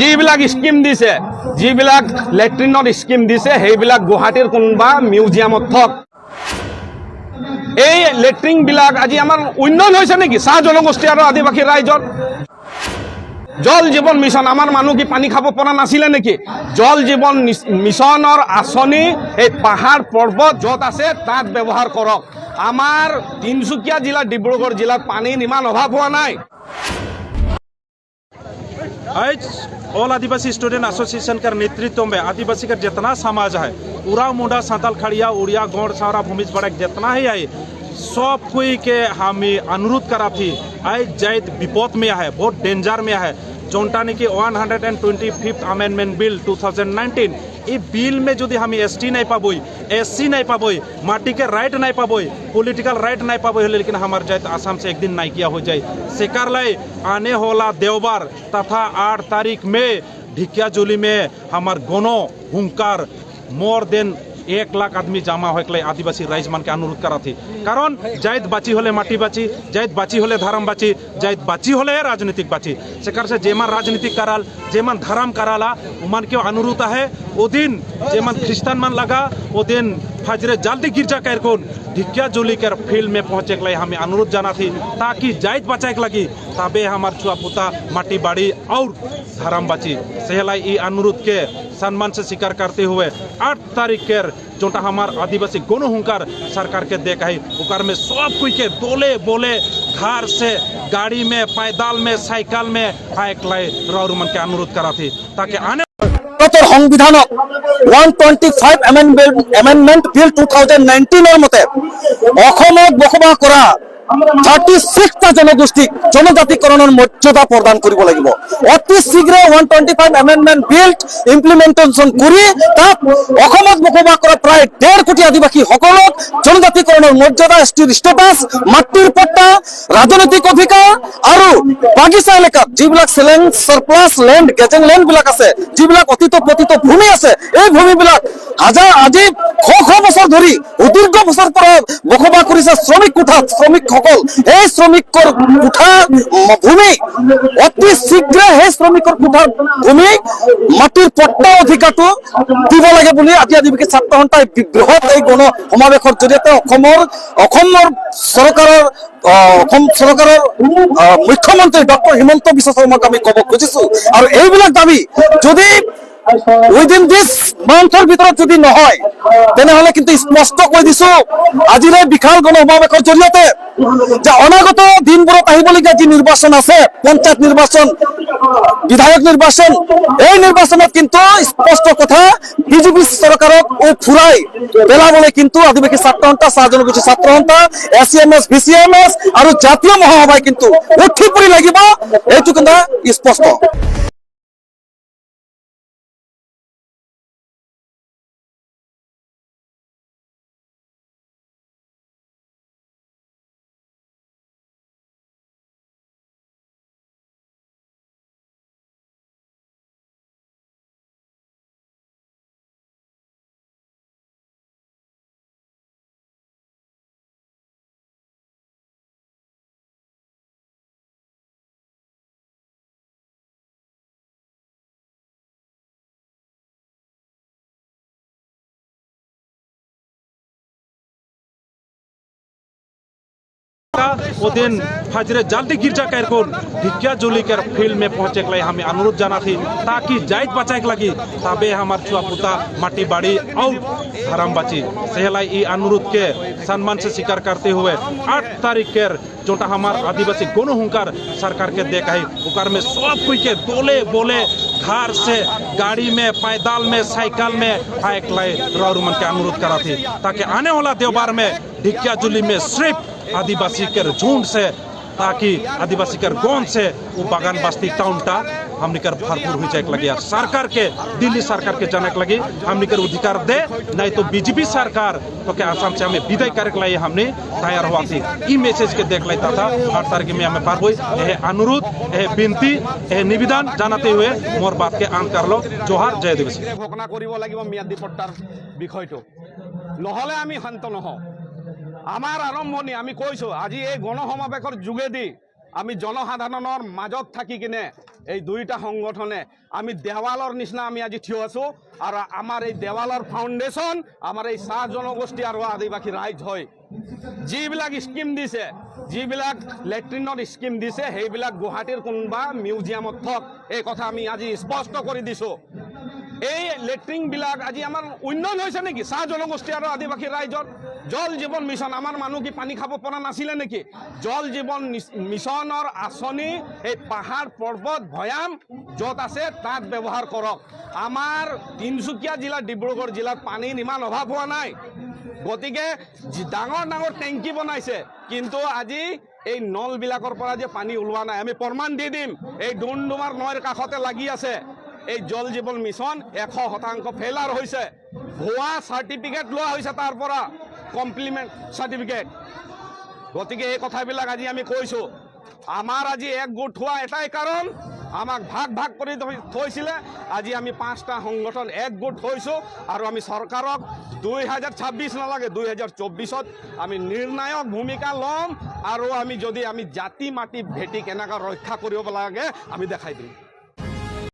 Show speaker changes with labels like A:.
A: যিবিলাক স্কিম দিছে, যিবিলাক লেট্ৰিনৰ স্কিম দিছে, সেইবিলাক গুৱাহাটীৰ কোনোবা মিউজিয়ামত থক। এই লেট্ৰিনবিলাক আজি আমাৰ উন্নয়ন হৈছে নেকি চাহ জনগোষ্ঠী আৰু আদিবাসী ৰাইজৰ? জল জীৱন মিছন, আমাৰ মানুহ কি পানী খাব পৰা নাছিলে নেকি? জল জীৱন মিছনৰ আঁচনি এই পাহাৰ পৰ্বত য'ত আছে তাত ব্যৱহাৰ কৰক। আমাৰ তিনিচুকীয়া জিলা, ডিব্ৰুগড় জিলাত পানীৰ ইমান অভাৱ হোৱা নাই।
B: आज ऑल आदिवासी स्टूडेंट एसोसिएशन के नेतृत्व में आदिवासी का जितना समाज है, उराव मुंडा, सांताल, खड़िया, उड़िया, गौड़, सावरा, भूमिज बड़क जितना ही है, सब कोई के हमें अनुरोध करा थी। आज जैत विपद में है, बहुत डेंजर में है। जोंटानी की 125th अमेंडमेंट बिल 2019 ये बिल में जो हम एसटी नहीं पाबोई, एससी नहीं पाबोई, माटी के राइट नहीं पाबोई, पॉलिटिकल राइट नहीं पाबोई, लेकिन हमारे जात आसाम से एक दिन नहीं किया हो जाए। सेकार लाई आने होला देवबार तथा 8 तारीख में ढिकियाजुली में हमार गोनो हुंकार मोर देन 1 लाख आदमी जमा होके आदिवासी राइज मान के अनुरोध करा थी। कारण जाइत बाची होले माटी बाची, जाइत बाची होले धर्म बाची, जाइत बाची होले राजनीतिक बाची। सेकार से जेमान राजनीतिक कराल, जेमान धर्म कराला, उमान के अनुरोध है वो दिन जेमान ख्रिस्तान मान लगा वो दिन फजरे जल्दी गिरजा कर कौन ढिकियाजुली के फील्ड में पहुंचे के लिए हमें अनुरोध जाना थी, ताकि जाइत बचाए लगी तबे हमार छुआ पुता माटी बाड़ी और धर्म बची। सेहलाई ई अनुरोध के सम्मान से स्वीकार करते हुए 8 तारीख के जोटा हमार आदिवासी गोनो हुंकार सरकार के देख है उकार में सब कोई के दोले बोले घर से गाड़ी में, पैदल में, साइकिल में आए रौरुमन के अनुरोध करा थी, ताकि आने
C: সংবিধানক 125 এমেন্ডমেন্ট বিল 2019 মতে অসমত বসবাস কৰা 36টা জনগোষ্ঠীক জনজাতিকৰণৰ মৰ্যাদা প্ৰদান কৰিব লাগিব। অতি শীঘ্ৰে 125 এমেন্ডমেন্ট বিল ইমপ্লিমেন্টেশন কৰি তাত অসমত বসবাস কৰা প্ৰায় 1.5 কোটি আদিবাসী সকলক জনজাতিকৰণৰ মৰ্যাদা, এসটিৰ ষ্টেটাছ, মাটিৰ পট্টা, ৰাজনৈতিক অধিকাৰ আৰু বাগিচা এলেকাত যিবিলাক চেলেঞ্জ সাৰপ্লাস ল্যান্ড, গেজিং ল্যান্ড বিলাক আছে, যিবিলাক অতীত পতিত ভূমি আছে, এই ভূমিবিলাক আজি শ বছৰ ধৰি সুদীৰ্ঘ বছৰ পৰা বসবাস কৰিছে শ্ৰমিক কোঠাত শ্ৰমিকসকল। এই শ্ৰমিকৰ কোঠা ভূমি অতি শীঘ্ৰে সেই শ্ৰমিকৰ কোঠাৰ ভূমি মাটিৰ পট্টা অধিকাৰটো দিব লাগে বুলি আজি আদিবাসী ছাত্ৰ সন্থাই বৃহৎ এই গণ সমাৱেশৰ জৰিয়তে অসমৰ চৰকাৰৰ মুখ্যমন্ত্ৰী ডক্টৰ হিমন্ত বিশ্ব শৰ্মাক আমি ক'ব খুজিছো। আৰু এইবিলাক দাবী যদি উইদিন দিস মান্থৰ ভিতৰত যদি নহয় তেনেহলে কিন্তু স্পষ্ট কৈ দিছো আজিৰ এই বিশাল গণ সমাৱেশৰ জৰিয়তে যে অনাগত দিনবোৰত আহিবলগীয়া যি নিৰ্বাচন আছে, পঞ্চায়ত নিৰ্বাচন, বিধায়ক নিৰ্বাচন, এই নিৰ্বাচনত কিন্তু স্পষ্ট কথা বিজেপি চৰকাৰক ফুৰাই পেলাবলৈ কিন্তু আদিবাসী ছাত্ৰ সন্থা, চাহ জনগোষ্ঠী ছাত্ৰ সন্থা, SCMS, BCMS আৰু জাতীয় মহাসভাই কিন্তু উঠি পৰি লাগিব, এইটো কিন্তু স্পষ্ট।
B: वो दिन फजरे जल्दी गिरजा कर कौन ढिकियाजुली के फील्ड में पहुंचे के लिए हमें अनुरोध जाना थी, ताकि जाइत बचाए लगी तबे हमार छुआ पुता माटी बाड़ी और धर्म बची। सेहलाई ई अनुरोध के सम्मान से स्वीकार करते हुए 8 तारीख के जोटा हमार आदिवासी गोनो हुंकार सरकार के देख है उकार में सब कोई के दोले बोले घर से गाड़ी में, पैदल में, साइकिल में आए रौरुमन के अनुरोध करा थी, ताकि आने वाला देवबार में ढिकियाजुली में सिर्फ आदिवासी के झुंड से, ताकि आदिवासी के गोंद से वो बागान बस्ती टाउनटा हमने कर भरपूर हो जाए लगे। सरकार के दिल्ली सरकार के जाने लगी हमने कर अधिकार दे, नहीं तो बीजेपी सरकार तो क्या आसाम से हमें विदाई करे के लिए हमने तैयार हुआ थी। ई मैसेज के देख लेता था 8 तारीख में हमें पार हुई। यह अनुरोध, यह विनती, यह निवेदन जानाते हुए मोर बात के आन कर लो। जोहार, जय आदिवासी।
A: ঘোষণা কৰিব লাগিব ম্যাদী পট্টাৰ বিষয়টো, নহলে আমি শান্ত নহওঁ। আমাৰ আৰম্ভণি আমি কৈছো আজি এই গণ সমাৱেশৰ যোগেদি আমি জনসাধাৰণৰ মাজত থাকি কিনে এই দুইটা সংগঠনে আমি দেৱালৰ নিচিনা আমি আজি থিয় আছোঁ আৰু আমাৰ এই দেৱালৰ ফাউণ্ডেশ্যন আমাৰ এই চাহ জনগোষ্ঠী আৰু আদিবাসী ৰাইজ হয় যিবিলাক স্কিম দিছে যিবিলাক লেট্ৰিনৰ স্কিম দিছে সেইবিলাক গুৱাহাটীৰ কোনোবা মিউজিয়ামত থক এই কথা আমি আজি স্পষ্ট কৰি দিছোঁ এই লেট্ৰিনবিলাক আজি আমাৰ উন্নয়ন হৈছে নেকি চাহ জনগোষ্ঠী আৰু আদিবাসী ৰাইজৰ জল জীৱন মিছন আমাৰ মানুহ কি পানী খাব পৰা নাছিলে নেকি জল জীৱন মিছনৰ আঁচনি এই পাহাৰ পৰ্বত ভৈয়াম য'ত আছে তাত ব্যৱহাৰ কৰক আমাৰ তিনিচুকীয়া জিলা ডিব্ৰুগড় জিলাত পানীৰ ইমান অভাৱ হোৱা নাই গতিকে ডাঙৰ ডাঙৰ টেংকি বনাইছে কিন্তু আজি এই নলবিলাকৰ পৰা যে পানী ওলোৱা নাই আমি প্ৰমাণ দি দিম এই ডুমডুমাৰ নৈৰ কাষতে লাগি আছে এই জল জীৱন মিছন 100% ফেইলাৰ হৈছে ভুৱা চাৰ্টিফিকেট লোৱা হৈছে তাৰ পৰা কমপ্লিমেণ্ট চাৰ্টিফিকেট গতিকে এই কথাবিলাক আজি আমি কৈছোঁ আমাৰ আজি একগোট হোৱা এটাই কাৰণ আমাক ভাগ ভাগ কৰি থৈছিলে আজি আমি 5টা সংগঠন একগোট হৈছোঁ আৰু আমি চৰকাৰক 2026 নালাগে 2024ত আমি নিৰ্ণায়ক ভূমিকা ল'ম আৰু আমি যদি আমি জাতি মাটি ভেটি কেনেকৈ ৰক্ষা কৰিব লাগে আমি দেখাই দিম